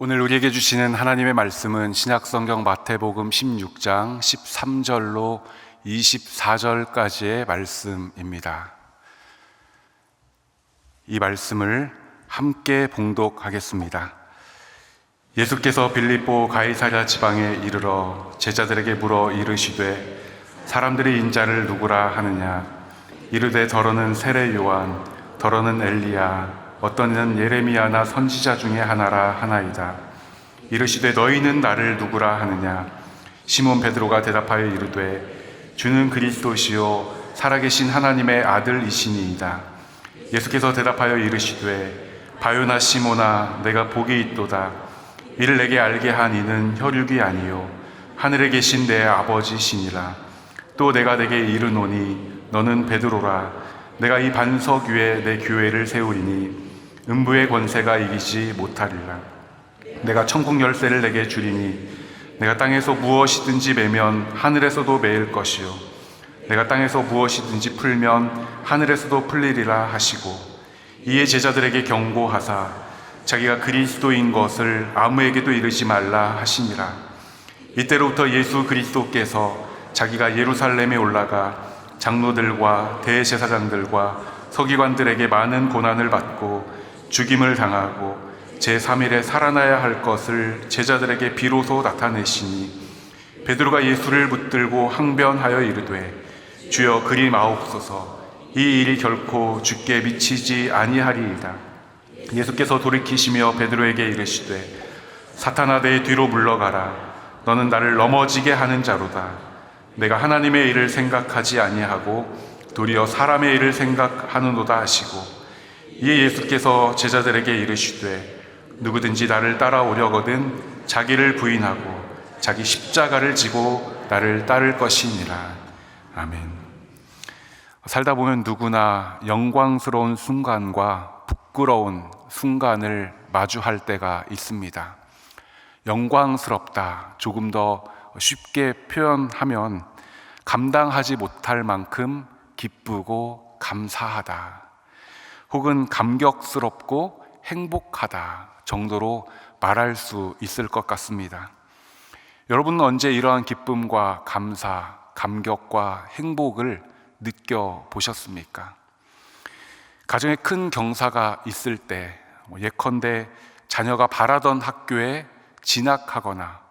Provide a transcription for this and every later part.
오늘 우리에게 주시는 하나님의 말씀은 신약성경 마태복음 16장 13절로 24절까지의 말씀입니다. 이 말씀을 함께 봉독하겠습니다. 예수께서 빌립보 가이사랴 지방에 이르러 제자들에게 물어 이르시되 사람들이 인자를 누구라 하느냐? 이르되 더러는 세례 요한, 더러는 엘리야, 어떤 이는 예레미야나 선지자 중에 하나라 하나이다. 이르시되 너희는 나를 누구라 하느냐? 시몬 베드로가 대답하여 이르되 주는 그리스도시요 살아계신 하나님의 아들이시니이다. 예수께서 대답하여 이르시되 바요나 시몬아, 내가 복이 있도다. 이를 내게 알게 한 이는 혈육이 아니요 하늘에 계신 내 아버지시니라. 또 내가 내게 이르노니 너는 베드로라. 내가 이 반석 위에 내 교회를 세우리니 음부의 권세가 이기지 못하리라. 내가 천국 열쇠를 내게 주리니 내가 땅에서 무엇이든지 매면 하늘에서도 매일 것이요 내가 땅에서 무엇이든지 풀면 하늘에서도 풀리리라 하시고, 이에 제자들에게 경고하사 자기가 그리스도인 것을 아무에게도 이르지 말라 하시니라. 이때로부터 예수 그리스도께서 자기가 예루살렘에 올라가 장로들과 대제사장들과 서기관들에게 많은 고난을 받고 죽임을 당하고 제3일에 살아나야 할 것을 제자들에게 비로소 나타내시니, 베드로가 예수를 붙들고 항변하여 이르되 주여 그리 마옵소서, 이 일이 결코 주께 미치지 아니하리이다. 예수께서 돌이키시며 베드로에게 이르시되 사탄아, 내 뒤로 물러가라. 너는 나를 넘어지게 하는 자로다. 내가 하나님의 일을 생각하지 아니하고 도리어 사람의 일을 생각하는도다 하시고, 이에 예수께서 제자들에게 이르시되 누구든지 나를 따라오려거든 자기를 부인하고 자기 십자가를 지고 나를 따를 것이니라. 아멘. 살다 보면 누구나 영광스러운 순간과 부끄러운 순간을 마주할 때가 있습니다. 영광스럽다, 조금 더 쉽게 표현하면 감당하지 못할 만큼 기쁘고 감사하다, 혹은 감격스럽고 행복하다 정도로 말할 수 있을 것 같습니다. 여러분은 언제 이러한 기쁨과 감사, 감격과 행복을 느껴보셨습니까? 가정에 큰 경사가 있을 때, 예컨대 자녀가 바라던 학교에 진학하거나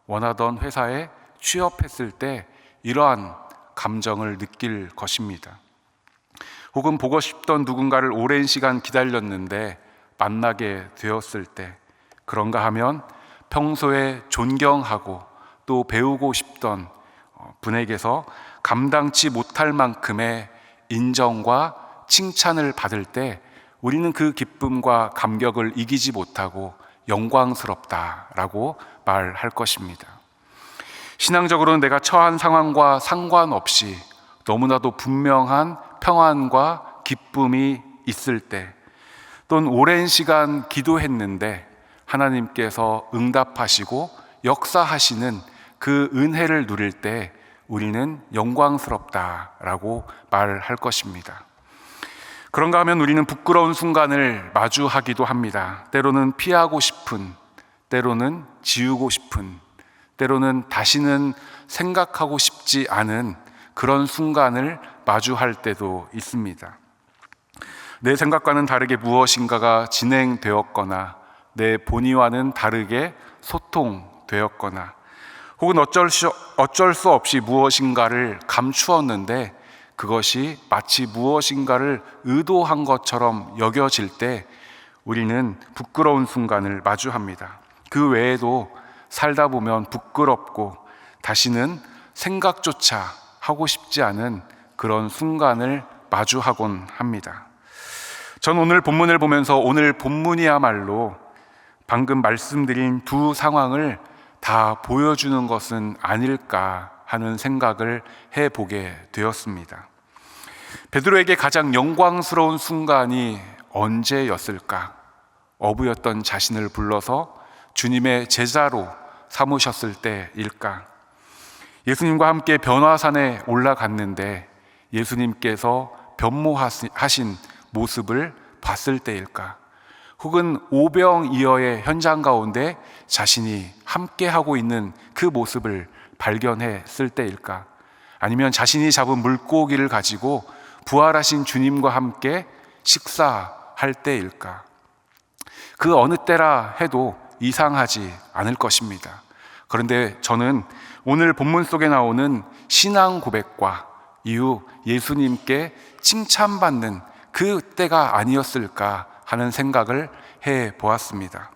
원하던 회사에 취업했을 때 이러한 감정을 느낄 것입니다. 혹은 보고 싶던 누군가를 오랜 시간 기다렸는데 만나게 되었을 때, 그런가 하면 평소에 존경하고 또 배우고 싶던 분에게서 감당치 못할 만큼의 인정과 칭찬을 받을 때 우리는 그 기쁨과 감격을 이기지 못하고 영광스럽다라고 말할 것입니다. 신앙적으로는 내가 처한 상황과 상관없이 너무나도 분명한 평안과 기쁨이 있을 때, 또는 오랜 시간 기도했는데 하나님께서 응답하시고 역사하시는 그 은혜를 누릴 때 우리는 영광스럽다라고 말할 것입니다. 그런가 하면 우리는 부끄러운 순간을 마주하기도 합니다. 때로는 피하고 싶은, 때로는 지우고 싶은, 때로는 다시는 생각하고 싶지 않은 그런 순간을 마주할 때도 있습니다. 내 생각과는 다르게 무엇인가가 진행되었거나 내 본의와는 다르게 소통되었거나, 혹은 어쩔 수 없이 무엇인가를 감추었는데 그것이 마치 무엇인가를 의도한 것처럼 여겨질 때 우리는 부끄러운 순간을 마주합니다. 그 외에도 살다 보면 부끄럽고 다시는 생각조차 하고 싶지 않은 그런 순간을 마주하곤 합니다. 전 오늘 본문을 보면서 오늘 본문이야말로 방금 말씀드린 두 상황을 다 보여주는 것은 아닐까 하는 생각을 해보게 되었습니다. 베드로에게 가장 영광스러운 순간이 언제였을까? 어부였던 자신을 불러서 주님의 제자로 삼으셨을 때일까? 예수님과 함께 변화산에 올라갔는데 예수님께서 변모하신 모습을 봤을 때일까? 혹은 오병이어의 현장 가운데 자신이 함께하고 있는 그 모습을 발견했을 때일까? 아니면 자신이 잡은 물고기를 가지고 부활하신 주님과 함께 식사할 때일까? 그 어느 때라 해도 이상하지 않을 것입니다. 그런데 저는 오늘 본문 속에 나오는 신앙 고백과 이후 예수님께 칭찬받는 그 때가 아니었을까 하는 생각을 해 보았습니다.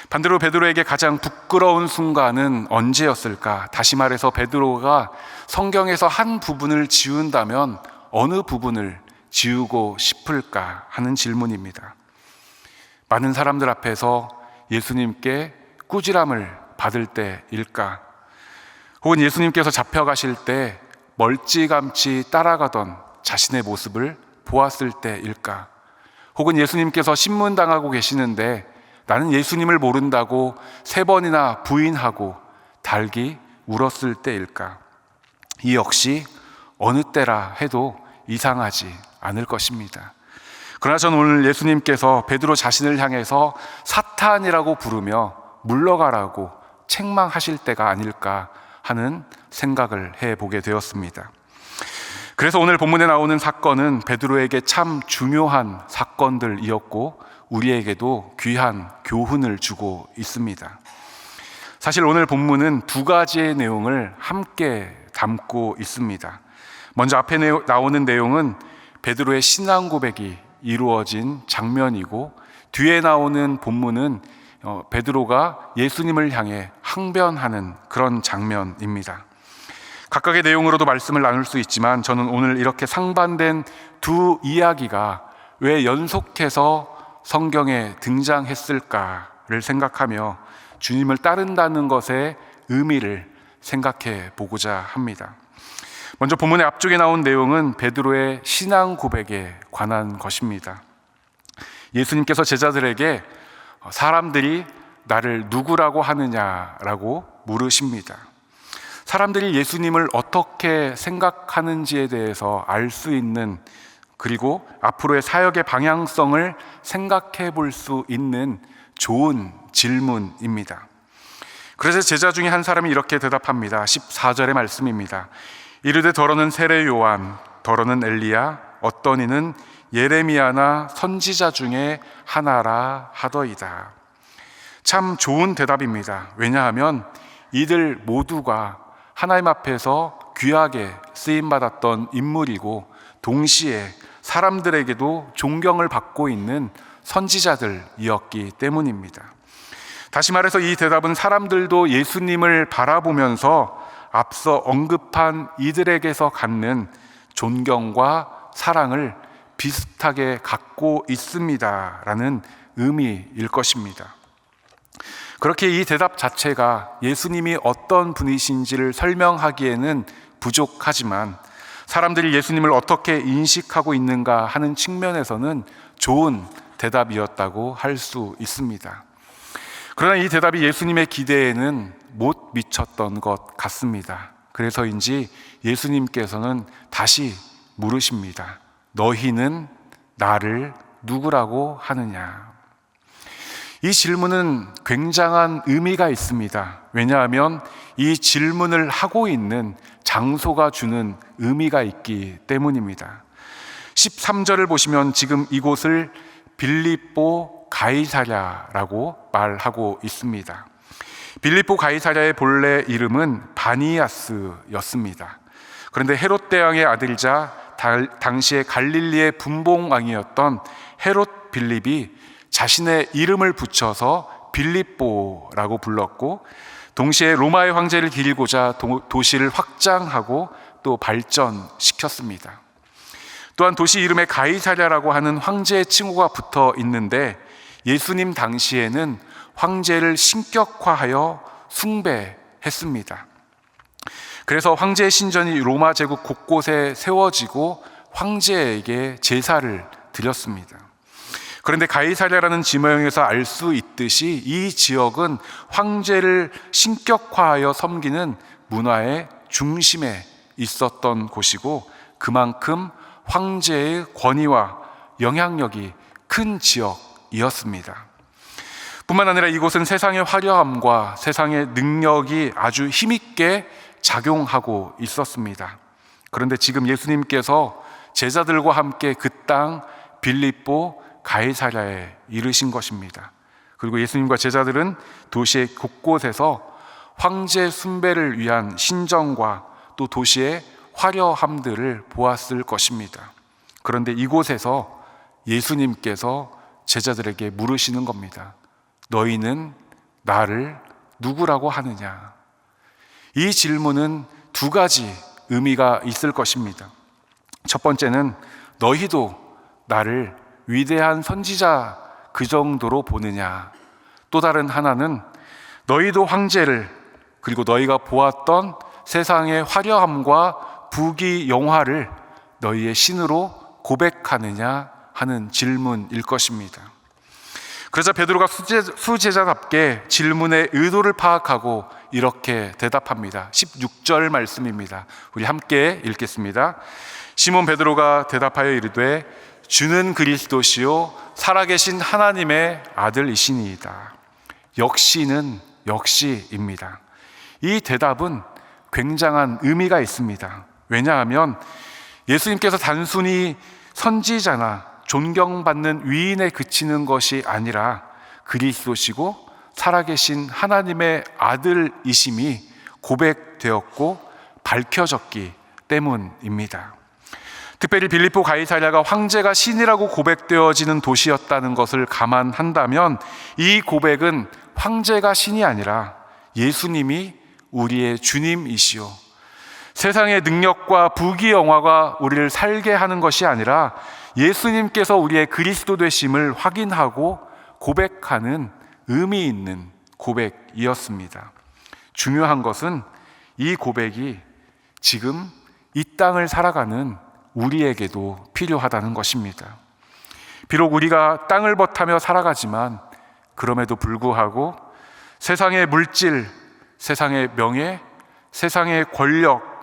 반대로 베드로에게 가장 부끄러운 순간은 언제였을까? 다시 말해서 베드로가 성경에서 한 부분을 지운다면 어느 부분을 지우고 싶을까 하는 질문입니다. 많은 사람들 앞에서 예수님께 꾸지람을 받을 때일까? 혹은 예수님께서 잡혀가실 때 멀찌감치 따라가던 자신의 모습을 보았을 때일까? 혹은 예수님께서 신문당하고 계시는데 나는 예수님을 모른다고 3번이나 부인하고 달기 울었을 때일까? 이 역시 어느 때라 해도 이상하지 않을 것입니다. 그러나 저는 오늘 예수님께서 베드로 자신을 향해서 사탄이라고 부르며 물러가라고 책망하실 때가 아닐까 하는 생각을 해보게 되었습니다. 그래서 오늘 본문에 나오는 사건은 베드로에게 참 중요한 사건들이었고 우리에게도 귀한 교훈을 주고 있습니다. 사실 오늘 본문은 2가지의 내용을 함께 담고 있습니다. 먼저 앞에 나오는 내용은 베드로의 신앙 고백이 이루어진 장면이고, 뒤에 나오는 본문은 베드로가 예수님을 향해 항변하는 그런 장면입니다. 각각의 내용으로도 말씀을 나눌 수 있지만 저는 오늘 이렇게 상반된 2 이야기가 왜 연속해서 성경에 등장했을까를 생각하며 주님을 따른다는 것의 의미를 생각해 보고자 합니다. 먼저 본문의 앞쪽에 나온 내용은 베드로의 신앙 고백에 관한 것입니다. 예수님께서 제자들에게 사람들이 나를 누구라고 하느냐라고 물으십니다. 사람들이 예수님을 어떻게 생각하는지에 대해서 알 수 있는, 그리고 앞으로의 사역의 방향성을 생각해 볼 수 있는 좋은 질문입니다. 그래서 제자 중에 한 사람이 이렇게 대답합니다. 14절의 말씀입니다. 이르되 더러는 세례 요한, 더러는 엘리야, 어떤 이는 예레미야나 선지자 중에 하나라 하더이다. 참 좋은 대답입니다. 왜냐하면 이들 모두가 하나님 앞에서 귀하게 쓰임받았던 인물이고 동시에 사람들에게도 존경을 받고 있는 선지자들이었기 때문입니다. 다시 말해서 이 대답은 사람들도 예수님을 바라보면서 앞서 언급한 이들에게서 갖는 존경과 사랑을 비슷하게 갖고 있습니다 라는 의미일 것입니다. 그렇게 이 대답 자체가 예수님이 어떤 분이신지를 설명하기에는 부족하지만 사람들이 예수님을 어떻게 인식하고 있는가 하는 측면에서는 좋은 대답이었다고 할 수 있습니다. 그러나 이 대답이 예수님의 기대에는 못 미쳤던 것 같습니다. 그래서인지 예수님께서는 다시 물으십니다. 너희는 나를 누구라고 하느냐? 이 질문은 굉장한 의미가 있습니다. 왜냐하면 이 질문을 하고 있는 장소가 주는 의미가 있기 때문입니다. 13절을 보시면 지금 이곳을 빌립보 가이사랴라고 말하고 있습니다. 빌립보 가이사랴의 본래 이름은 바니아스였습니다. 그런데 헤롯 대왕의 아들이자 당시에 갈릴리의 분봉왕이었던 헤롯 빌립이 자신의 이름을 붙여서 빌립보라고 불렀고, 동시에 로마의 황제를 기리고자 도시를 확장하고 또 발전시켰습니다. 또한 도시 이름에 가이사랴라고 하는 황제의 칭호가 붙어 있는데 예수님 당시에는 황제를 신격화하여 숭배했습니다. 그래서 황제의 신전이 로마 제국 곳곳에 세워지고 황제에게 제사를 드렸습니다. 그런데 가이사랴라는 지명에서 알 수 있듯이 이 지역은 황제를 신격화하여 섬기는 문화의 중심에 있었던 곳이고 그만큼 황제의 권위와 영향력이 큰 지역이었던 부기였습니다. 뿐만 아니라 이곳은 세상의 화려함과 세상의 능력이 아주 힘있게 작용하고 있었습니다. 그런데 지금 예수님께서 제자들과 함께 그 땅 빌립보 가이사랴에 이르신 것입니다. 그리고 예수님과 제자들은 도시의 곳곳에서 황제 숭배를 위한 신전과 또 도시의 화려함들을 보았을 것입니다. 그런데 이곳에서 예수님께서 제자들에게 물으시는 겁니다. 너희는 나를 누구라고 하느냐? 이 질문은 두 가지 의미가 있을 것입니다. 첫 번째는 너희도 나를 위대한 선지자 그 정도로 보느냐? 또 다른 하나는 너희도 황제를, 그리고 너희가 보았던 세상의 화려함과 부귀 영화를 너희의 신으로 고백하느냐 하는 질문일 것입니다. 그러자 베드로가 수제자답게 질문의 의도를 파악하고 이렇게 대답합니다. 16절 말씀입니다. 우리 함께 읽겠습니다. 시몬 베드로가 대답하여 이르되 주는 그리스도시요 살아계신 하나님의 아들이시니이다. 역시는 역시입니다. 이 대답은 굉장한 의미가 있습니다. 왜냐하면 예수님께서 단순히 선지자나 존경받는 위인에 그치는 것이 아니라 그리스도시고 살아계신 하나님의 아들이심이 고백되었고 밝혀졌기 때문입니다. 특별히 빌립보 가이사랴가 황제가 신이라고 고백되어지는 도시였다는 것을 감안한다면 이 고백은 황제가 신이 아니라 예수님이 우리의 주님이시오, 세상의 능력과 부귀 영화가 우리를 살게 하는 것이 아니라 예수님께서 우리의 그리스도 되심을 확인하고 고백하는 의미 있는 고백이었습니다. 중요한 것은 이 고백이 지금 이 땅을 살아가는 우리에게도 필요하다는 것입니다. 비록 우리가 땅을 버타며 살아가지만 그럼에도 불구하고 세상의 물질, 세상의 명예, 세상의 권력,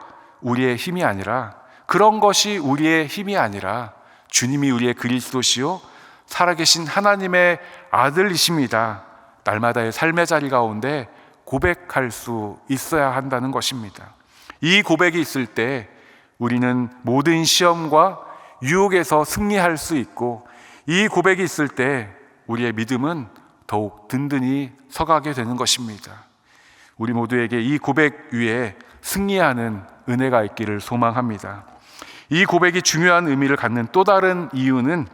우리의 힘이 아니라, 그런 것이 우리의 힘이 아니라 주님이 우리의 그리스도시요 살아계신 하나님의 아들이십니다. 날마다의 삶의 자리 가운데 고백할 수 있어야 한다는 것입니다. 이 고백이 있을 때 우리는 모든 시험과 유혹에서 승리할 수 있고, 이 고백이 있을 때 우리의 믿음은 더욱 든든히 서가게 되는 것입니다. 우리 모두에게 이 고백 위에 승리하는 은혜가 있기를 소망합니다. 이 고백이 중요한 의미를 갖는 또 다른 이유는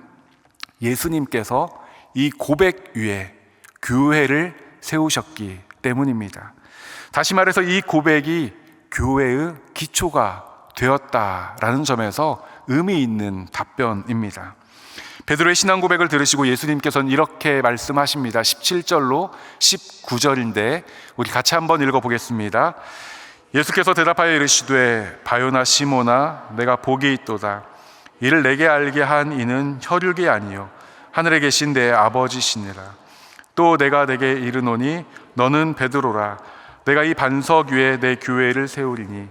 예수님께서 이 고백 위에 교회를 세우셨기 때문입니다. 다시 말해서 이 고백이 교회의 기초가 되었다라는 점에서 의미 있는 답변입니다. 베드로의 신앙 고백을 들으시고 예수님께서는 이렇게 말씀하십니다. 17절로 19절인데 우리 같이 한번 읽어보겠습니다. 예수께서 대답하여 이르시되 바요나 시모나 내가 복이 있도다. 이를 내게 알게 한 이는 혈육이 아니요 하늘에 계신 내 아버지시니라. 또 내가 내게 이르노니 너는 베드로라. 내가 이 반석 위에 내 교회를 세우리니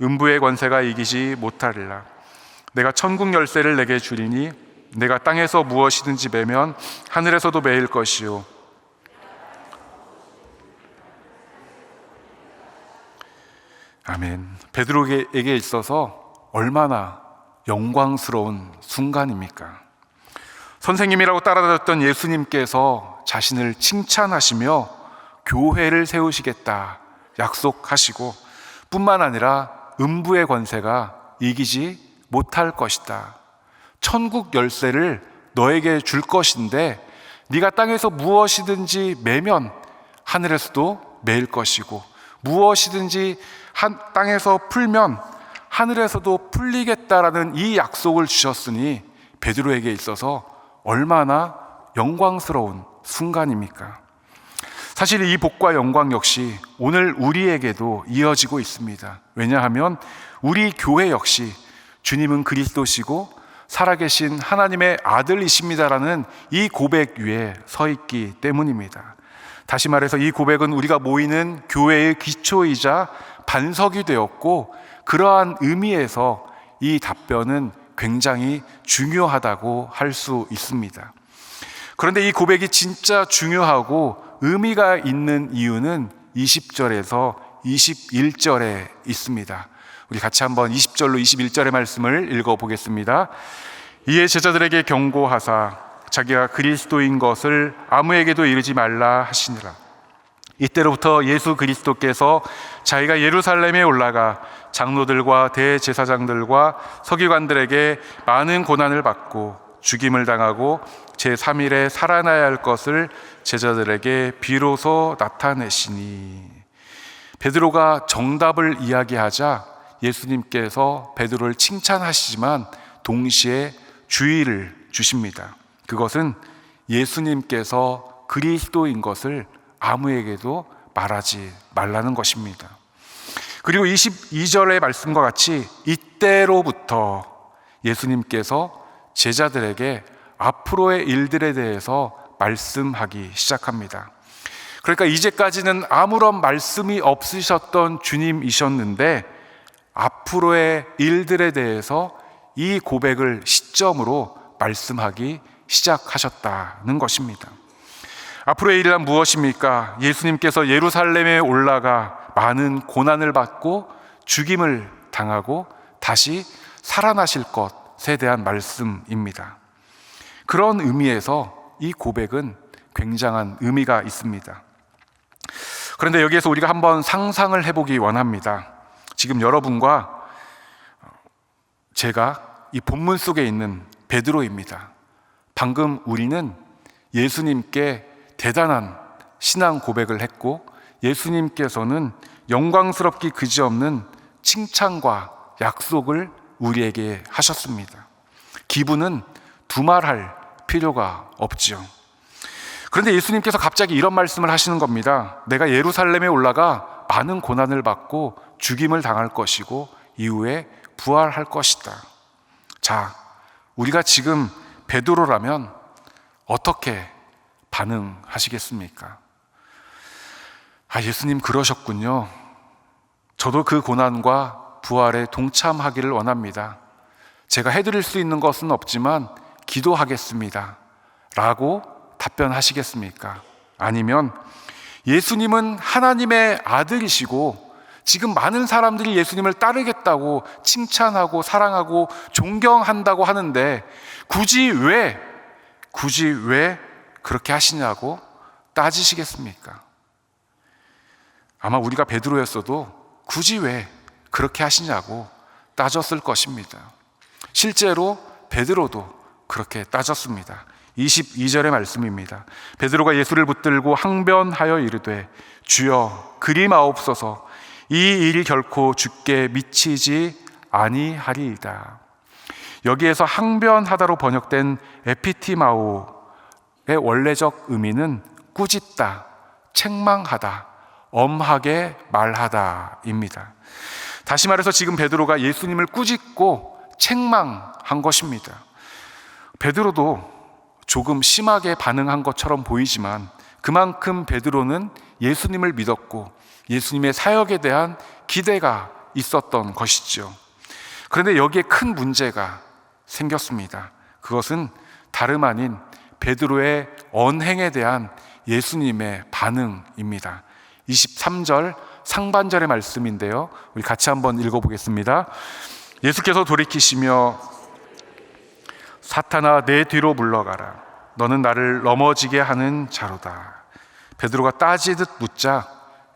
음부의 권세가 이기지 못하리라. 내가 천국 열쇠를 내게 주리니 내가 땅에서 무엇이든지 매면 하늘에서도 매일 것이요. 아멘. 베드로에게 있어서 얼마나 영광스러운 순간입니까? 선생님이라고 따라다녔던 예수님께서 자신을 칭찬하시며 교회를 세우시겠다 약속하시고, 뿐만 아니라 음부의 권세가 이기지 못할 것이다. 천국 열쇠를 너에게 줄 것인데 네가 땅에서 무엇이든지 매면 하늘에서도 매일 것이고, 무엇이든지 땅에서 풀면 하늘에서도 풀리겠다라는 이 약속을 주셨으니 베드로에게 있어서 얼마나 영광스러운 순간입니까? 사실 이 복과 영광 역시 오늘 우리에게도 이어지고 있습니다. 왜냐하면 우리 교회 역시 주님은 그리스도시고 살아계신 하나님의 아들이십니다라는 이 고백 위에 서 있기 때문입니다. 다시 말해서 이 고백은 우리가 모이는 교회의 기초이자 반석이 되었고, 그러한 의미에서 이 답변은 굉장히 중요하다고 할 수 있습니다. 그런데 이 고백이 진짜 중요하고 의미가 있는 이유는 20절에서 21절에 있습니다. 우리 같이 한번 20절로 21절의 말씀을 읽어보겠습니다. 이에 제자들에게 경고하사 자기가 그리스도인 것을 아무에게도 이르지 말라 하시니라. 이때로부터 예수 그리스도께서 자기가 예루살렘에 올라가 장로들과 대제사장들과 서기관들에게 많은 고난을 받고 죽임을 당하고 제3일에 살아나야 할 것을 제자들에게 비로소 나타내시니. 베드로가 정답을 이야기하자 예수님께서 베드로를 칭찬하시지만 동시에 주의를 주십니다. 그것은 예수님께서 그리스도인 것을 아무에게도 말하지 말라는 것입니다. 그리고 22절의 말씀과 같이 이때로부터 예수님께서 제자들에게 앞으로의 일들에 대해서 말씀하기 시작합니다. 그러니까 이제까지는 아무런 말씀이 없으셨던 주님이셨는데 앞으로의 일들에 대해서 이 고백을 시점으로 말씀하기 시작하셨다는 것입니다. 앞으로의 일은 무엇입니까? 예수님께서 예루살렘에 올라가 많은 고난을 받고 죽임을 당하고 다시 살아나실 것에 대한 말씀입니다. 그런 의미에서 이 고백은 굉장한 의미가 있습니다. 그런데 여기에서 우리가 한번 상상을 해보기 원합니다. 지금 여러분과 제가 이 본문 속에 있는 베드로입니다. 방금 우리는 예수님께 대단한 신앙 고백을 했고 예수님께서는 영광스럽기 그지없는 칭찬과 약속을 우리에게 하셨습니다. 기분은 두말할 필요가 없지요. 그런데 예수님께서 갑자기 이런 말씀을 하시는 겁니다. 내가 예루살렘에 올라가 많은 고난을 받고 죽임을 당할 것이고 이후에 부활할 것이다. 자, 우리가 지금 베드로라면 어떻게 반응하시겠습니까? 예수님 그러셨군요. 저도 그 고난과 부활에 동참하기를 원합니다. 제가 해드릴 수 있는 것은 없지만 기도하겠습니다 라고 답변하시겠습니까? 아니면 예수님은 하나님의 아들이시고 지금 많은 사람들이 예수님을 따르겠다고 칭찬하고 사랑하고 존경한다고 하는데 굳이 왜 그렇게 하시냐고 따지시겠습니까? 아마 우리가 베드로였어도 굳이 왜 그렇게 하시냐고 따졌을 것입니다. 실제로 베드로도 그렇게 따졌습니다. 22절의 말씀입니다. 베드로가 예수를 붙들고 항변하여 이르되 주여 그리 마옵소서 이 일이 결코 주께 미치지 아니하리이다. 여기에서 항변하다로 번역된 에피티마오의 원래적 의미는 꾸짖다, 책망하다, 엄하게 말하다입니다. 다시 말해서 지금 베드로가 예수님을 꾸짖고 책망한 것입니다. 베드로도 조금 심하게 반응한 것처럼 보이지만 그만큼 베드로는 예수님을 믿었고 예수님의 사역에 대한 기대가 있었던 것이죠. 그런데 여기에 큰 문제가 생겼습니다. 그것은 다름 아닌 베드로의 언행에 대한 예수님의 반응입니다. 23절 상반절의 말씀인데요, 우리 같이 한번 읽어보겠습니다. 예수께서 돌이키시며 사탄아 내 뒤로 물러가라 너는 나를 넘어지게 하는 자로다. 베드로가 따지듯 묻자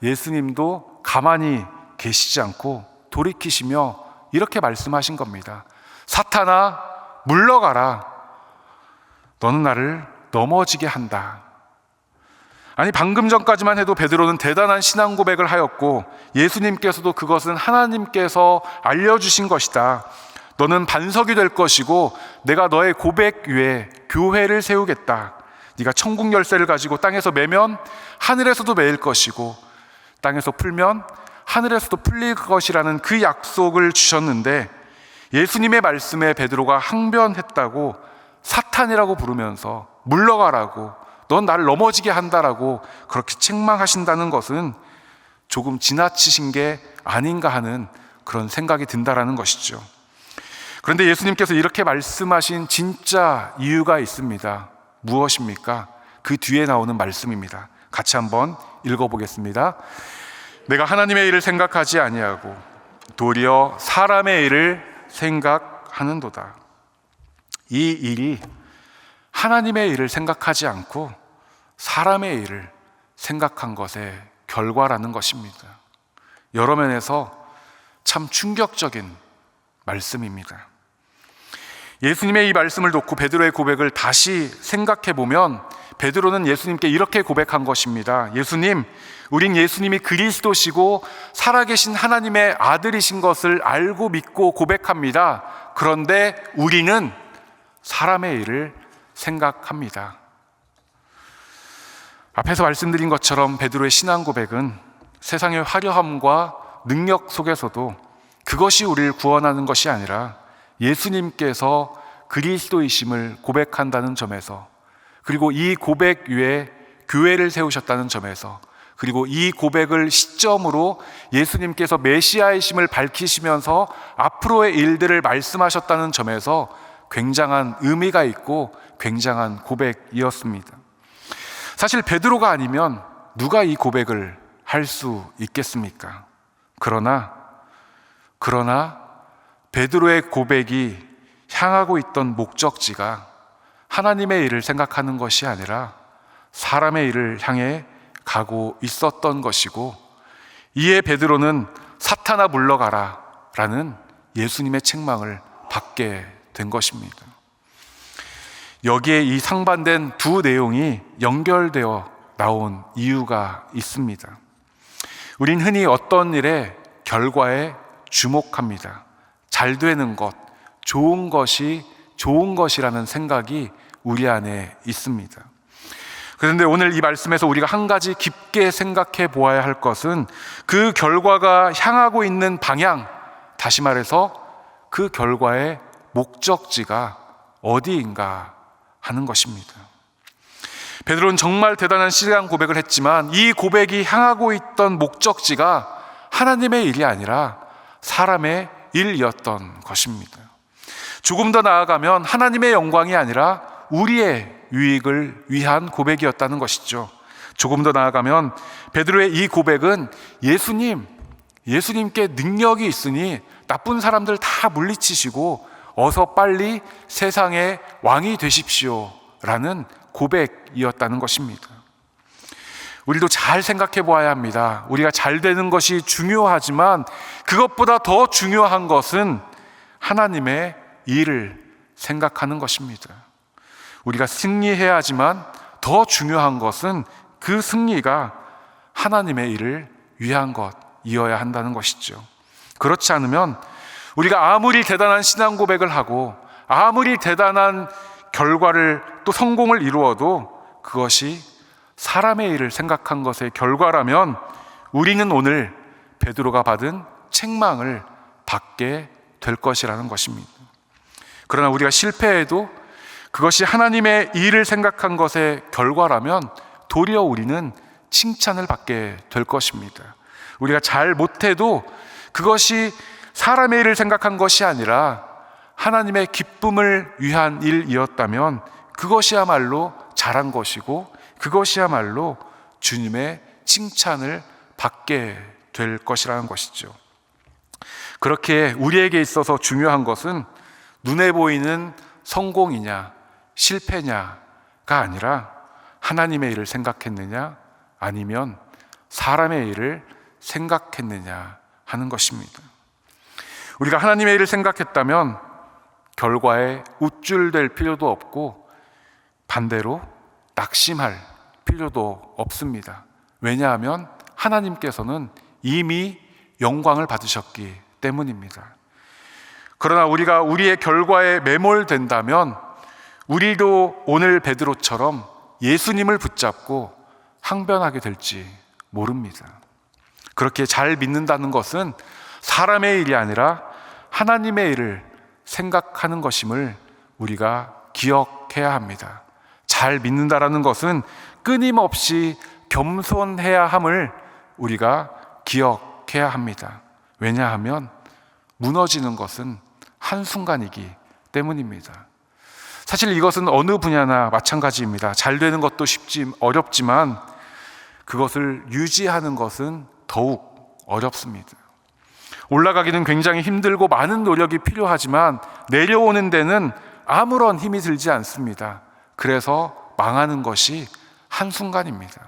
예수님도 가만히 계시지 않고 돌이키시며 이렇게 말씀하신 겁니다. 사탄아 물러가라 너는 나를 넘어지게 한다. 아니 방금 전까지만 해도 베드로는 대단한 신앙 고백을 하였고 예수님께서도 그것은 하나님께서 알려주신 것이다. 너는 반석이 될 것이고 내가 너의 고백 위에 교회를 세우겠다. 네가 천국 열쇠를 가지고 땅에서 매면 하늘에서도 매일 것이고 땅에서 풀면 하늘에서도 풀릴 것이라는 그 약속을 주셨는데 예수님의 말씀에 베드로가 항변했다고 사탄이라고 부르면서 물러가라고 넌 나를 넘어지게 한다라고 그렇게 책망하신다는 것은 조금 지나치신 게 아닌가 하는 그런 생각이 든다라는 것이죠. 그런데 예수님께서 이렇게 말씀하신 진짜 이유가 있습니다. 무엇입니까? 그 뒤에 나오는 말씀입니다. 같이 한번 읽어보겠습니다. 내가 하나님의 일을 생각하지 아니하고 도리어 사람의 일을 생각하는도다. 이 일이 하나님의 일을 생각하지 않고 사람의 일을 생각한 것의 결과라는 것입니다. 여러 면에서 참 충격적인 말씀입니다. 예수님의 이 말씀을 놓고 베드로의 고백을 다시 생각해 보면 베드로는 예수님께 이렇게 고백한 것입니다. 예수님, 우린 예수님이 그리스도시고 살아계신 하나님의 아들이신 것을 알고 믿고 고백합니다. 그런데 우리는 사람의 일을 생각합니다. 앞에서 말씀드린 것처럼 베드로의 신앙 고백은 세상의 화려함과 능력 속에서도 그것이 우리를 구원하는 것이 아니라 예수님께서 그리스도이심을 고백한다는 점에서, 그리고 이 고백 위에 교회를 세우셨다는 점에서, 그리고 이 고백을 시점으로 예수님께서 메시아이심을 밝히시면서 앞으로의 일들을 말씀하셨다는 점에서 굉장한 의미가 있고 굉장한 고백이었습니다. 사실 베드로가 아니면 누가 이 고백을 할 수 있겠습니까? 그러나 베드로의 고백이 향하고 있던 목적지가 하나님의 일을 생각하는 것이 아니라 사람의 일을 향해 가고 있었던 것이고, 이에 베드로는 사탄아 물러가라 라는 예수님의 책망을 받게 된 것입니다. 여기에 이 상반된 두 내용이 연결되어 나온 이유가 있습니다. 우린 흔히 어떤 일의 결과에 주목합니다. 잘 되는 것, 좋은 것이 좋은 것이라는 생각이 우리 안에 있습니다. 그런데 오늘 이 말씀에서 우리가 한 가지 깊게 생각해 보아야 할 것은 그 결과가 향하고 있는 방향, 다시 말해서 그 결과의 목적지가 어디인가 하는 것입니다. 베드로는 정말 대단한 신앙 고백을 했지만 이 고백이 향하고 있던 목적지가 하나님의 일이 아니라 사람의 일이었던 것입니다. 조금 더 나아가면 하나님의 영광이 아니라 우리의 유익을 위한 고백이었다는 것이죠. 조금 더 나아가면 베드로의 이 고백은 예수님께 능력이 있으니 나쁜 사람들 다 물리치시고 어서 빨리 세상의 왕이 되십시오 라는 고백이었다는 것입니다. 우리도 잘 생각해 보아야 합니다. 우리가 잘 되는 것이 중요하지만 그것보다 더 중요한 것은 하나님의 일을 생각하는 것입니다. 우리가 승리해야 하지만 더 중요한 것은 그 승리가 하나님의 일을 위한 것이어야 한다는 것이죠. 그렇지 않으면 우리가 아무리 대단한 신앙 고백을 하고 아무리 대단한 결과를 또 성공을 이루어도 그것이 사람의 일을 생각한 것의 결과라면 우리는 오늘 베드로가 받은 책망을 받게 될 것이라는 것입니다. 그러나 우리가 실패해도 그것이 하나님의 일을 생각한 것의 결과라면 도리어 우리는 칭찬을 받게 될 것입니다. 우리가 잘 못해도 그것이 사람의 일을 생각한 것이 아니라 하나님의 기쁨을 위한 일이었다면 그것이야말로 잘한 것이고 그것이야말로 주님의 칭찬을 받게 될 것이라는 것이죠. 그렇게 우리에게 있어서 중요한 것은 눈에 보이는 성공이냐 실패냐가 아니라 하나님의 일을 생각했느냐 아니면 사람의 일을 생각했느냐 하는 것입니다. 우리가 하나님의 일을 생각했다면 결과에 우쭐될 필요도 없고 반대로 낙심할 필요도 없습니다. 왜냐하면 하나님께서는 이미 영광을 받으셨기 때문입니다. 그러나 우리가 우리의 결과에 매몰된다면 우리도 오늘 베드로처럼 예수님을 붙잡고 항변하게 될지 모릅니다. 그렇게 잘 믿는다는 것은 사람의 일이 아니라 하나님의 일을 생각하는 것임을 우리가 기억해야 합니다. 잘 믿는다라는 것은 끊임없이 겸손해야 함을 우리가 기억해야 합니다. 왜냐하면 무너지는 것은 한순간이기 때문입니다. 사실 이것은 어느 분야나 마찬가지입니다. 잘 되는 것도 어렵지만 그것을 유지하는 것은 더욱 어렵습니다. 올라가기는 굉장히 힘들고 많은 노력이 필요하지만 내려오는 데는 아무런 힘이 들지 않습니다. 그래서 망하는 것이 한순간입니다.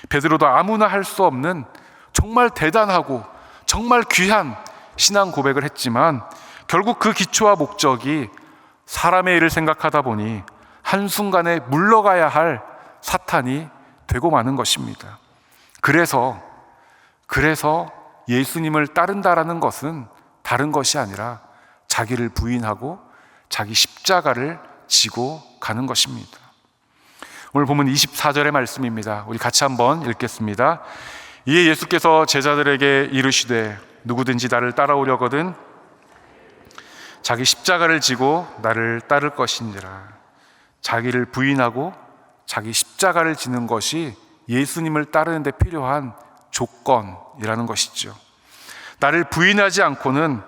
베드로도 아무나 할 수 없는 정말 대단하고 정말 귀한 신앙 고백을 했지만 결국 그 기초와 목적이 사람의 일을 생각하다 보니 한순간에 물러가야 할 사탄이 되고 마는 것입니다. 그래서 예수님을 따른다라는 것은 다른 것이 아니라 자기를 부인하고 자기 십자가를 지고 가는 것입니다. 오늘 보면 24절의 말씀입니다. 우리 같이 한번 읽겠습니다. 이에 예수께서 제자들에게 이르시되 누구든지 나를 따라오려거든 자기 십자가를 지고 나를 따를 것이니라. 자기를 부인하고 자기 십자가를 지는 것이 예수님을 따르는 데 필요한 조건이라는 것이죠. 나를 부인하지 않고는,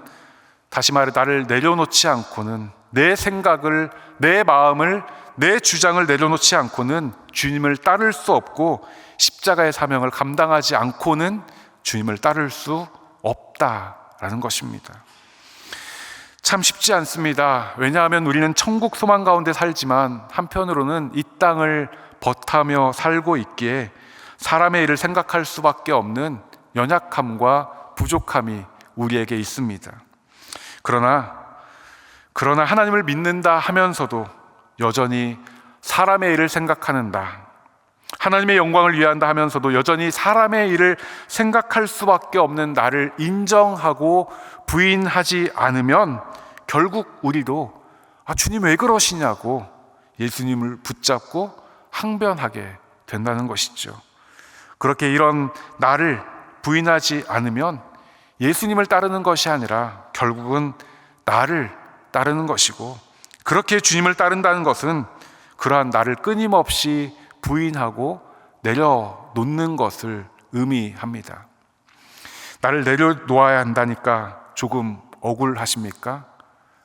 다시 말해 나를 내려놓지 않고는, 내 생각을, 내 마음을, 내 주장을 내려놓지 않고는 주님을 따를 수 없고, 십자가의 사명을 감당하지 않고는 주님을 따를 수 없다라는 것입니다. 참 쉽지 않습니다. 왜냐하면 우리는 천국 소망 가운데 살지만 한편으로는 이 땅을 버타며 살고 있기에 사람의 일을 생각할 수밖에 없는 연약함과 부족함이 우리에게 있습니다. 그러나 하나님을 믿는다 하면서도 여전히 사람의 일을 생각하는 나, 하나님의 영광을 위한다 하면서도 여전히 사람의 일을 생각할 수밖에 없는 나를 인정하고 부인하지 않으면 결국 우리도 주님 왜 그러시냐고 예수님을 붙잡고 항변하게 된다는 것이죠. 그렇게 이런 나를 부인하지 않으면 예수님을 따르는 것이 아니라 결국은 나를 따르는 것이고, 그렇게 주님을 따른다는 것은 그러한 나를 끊임없이 부인하고 내려놓는 것을 의미합니다. 나를 내려놓아야 한다니까 조금 억울하십니까?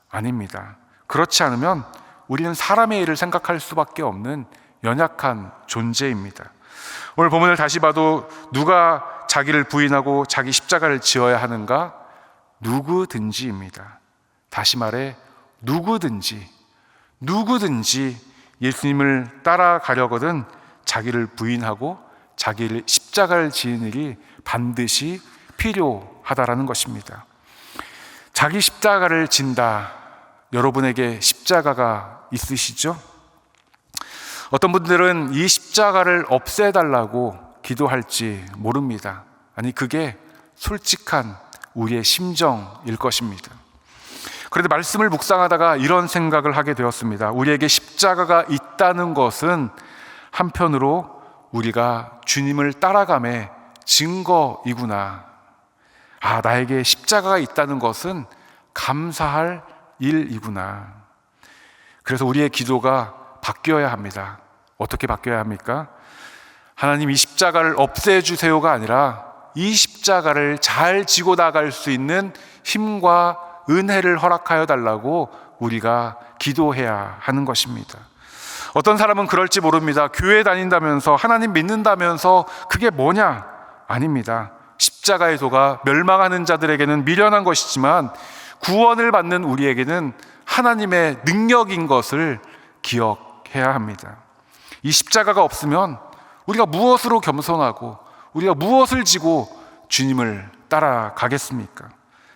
아닙니다. 그렇지 않으면 우리는 사람의 일을 생각할 수밖에 없는 연약한 존재입니다. 오늘 본문을 다시 봐도 누가 자기를 부인하고 자기 십자가를 지어야 하는가? 누구든지입니다. 다시 말해 누구든지 예수님을 따라가려거든 자기를 부인하고 자기를 십자가를 지는 일이 반드시 필요하다라는 것입니다. 자기 십자가를 진다. 여러분에게 십자가가 있으시죠? 어떤 분들은 이 십자가를 없애달라고 기도할지 모릅니다. 아니, 그게 솔직한 우리의 심정일 것입니다. 그런데 말씀을 묵상하다가 이런 생각을 하게 되었습니다. 우리에게 십자가가 있다는 것은 한편으로 우리가 주님을 따라감의 증거이구나. 나에게 십자가가 있다는 것은 감사할 일이구나. 그래서 우리의 기도가 바뀌어야 합니다. 어떻게 바뀌어야 합니까? 하나님, 이 십자가를 없애주세요가 아니라 이 십자가를 잘 지고 나갈 수 있는 힘과 은혜를 허락하여 달라고 우리가 기도해야 하는 것입니다. 어떤 사람은 그럴지 모릅니다. 교회 다닌다면서, 하나님 믿는다면서 그게 뭐냐? 아닙니다. 십자가의 도가 멸망하는 자들에게는 미련한 것이지만 구원을 받는 우리에게는 하나님의 능력인 것을 기억해야 합니다. 이 십자가가 없으면 우리가 무엇으로 겸손하고 우리가 무엇을 지고 주님을 따라가겠습니까?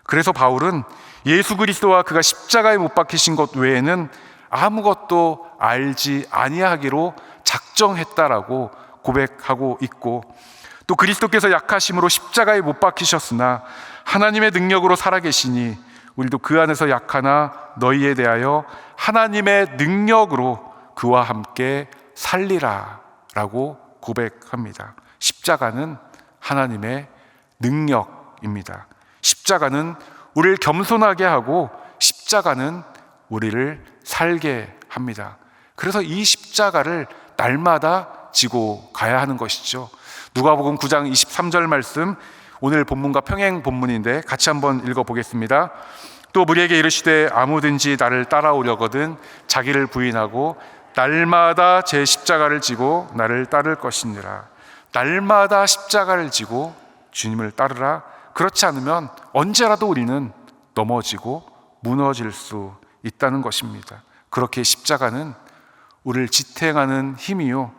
그래서 바울은 예수 그리스도와 그가 십자가에 못 박히신 것 외에는 아무것도 알지 아니하기로 작정했다라고 고백하고 있고, 또 그리스도께서 약하심으로 십자가에 못 박히셨으나 하나님의 능력으로 살아계시니 우리도 그 안에서 약하나 너희에 대하여 하나님의 능력으로 그와 함께 살리라 라고 고백합니다. 십자가는 하나님의 능력입니다. 십자가는 우리를 겸손하게 하고 십자가는 우리를 살게 합니다. 그래서 이 십자가를 날마다 지고 가야 하는 것이죠. 누가복음 9장 23절 말씀, 오늘 본문과 평행 본문인데 같이 한번 읽어보겠습니다. 또 우리에게 이르시되 아무든지 나를 따라오려거든 자기를 부인하고 날마다 제 십자가를 지고 나를 따를 것이니라. 날마다 십자가를 지고 주님을 따르라. 그렇지 않으면 언제라도 우리는 넘어지고 무너질 수 있다는 것입니다. 그렇게 십자가는 우리를 지탱하는 힘이요,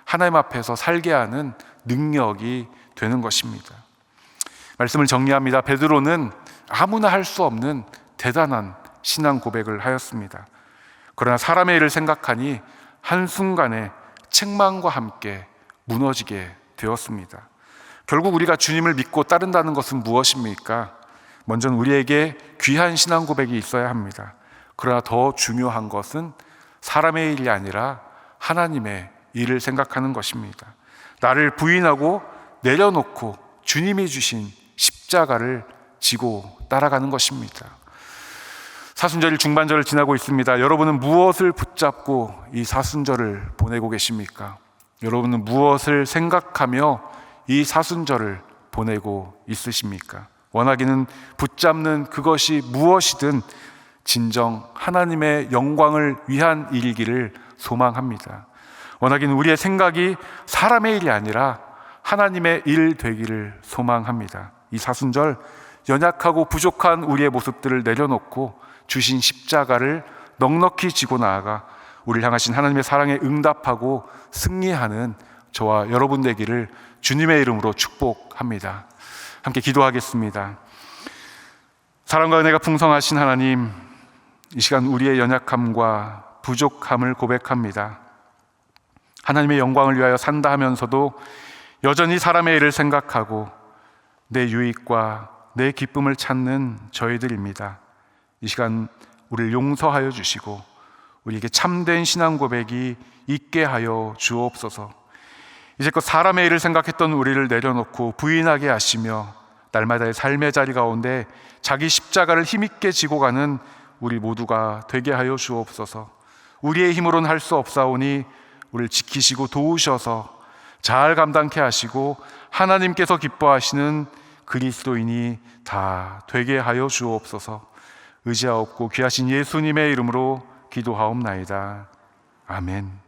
하나님 앞에서 살게 하는 능력이 되는 것입니다. 말씀을 정리합니다. 베드로는 아무나 할 수 없는 대단한 신앙 고백을 하였습니다. 그러나 사람의 일을 생각하니 한순간에 책망과 함께 무너지게 되었습니다. 결국 우리가 주님을 믿고 따른다는 것은 무엇입니까? 먼저는 우리에게 귀한 신앙 고백이 있어야 합니다. 그러나 더 중요한 것은 사람의 일이 아니라 하나님의 일을 생각하는 것입니다. 나를 부인하고 내려놓고 주님이 주신 십자가를 지고 따라가는 것입니다. 사순절 중반절을 지나고 있습니다. 여러분은 무엇을 붙잡고 이 사순절을 보내고 계십니까? 여러분은 무엇을 생각하며 이 사순절을 보내고 있으십니까? 원하기는 붙잡는 그것이 무엇이든 진정 하나님의 영광을 위한 일이기를 소망합니다. 원하기는 우리의 생각이 사람의 일이 아니라 하나님의 일 되기를 소망합니다. 이 사순절 연약하고 부족한 우리의 모습들을 내려놓고 주신 십자가를 넉넉히 지고 나아가 우리를 향하신 하나님의 사랑에 응답하고 승리하는 저와 여러분 되기를 주님의 이름으로 축복합니다. 함께 기도하겠습니다. 사랑과 은혜가 풍성하신 하나님, 이 시간 우리의 연약함과 부족함을 고백합니다. 하나님의 영광을 위하여 산다 하면서도 여전히 사람의 일을 생각하고 내 유익과 내 기쁨을 찾는 저희들입니다. 이 시간 우리를 용서하여 주시고 우리에게 참된 신앙 고백이 있게 하여 주옵소서. 이제껏 사람의 일을 생각했던 우리를 내려놓고 부인하게 하시며 날마다의 삶의 자리 가운데 자기 십자가를 힘있게 지고 가는 우리 모두가 되게 하여 주옵소서. 우리의 힘으로는 할 수 없사오니 우리를 지키시고 도우셔서 잘 감당케 하시고 하나님께서 기뻐하시는 그리스도인이 다 되게 하여 주옵소서. 의지하옵고 귀하신 예수님의 이름으로 기도하옵나이다. 아멘.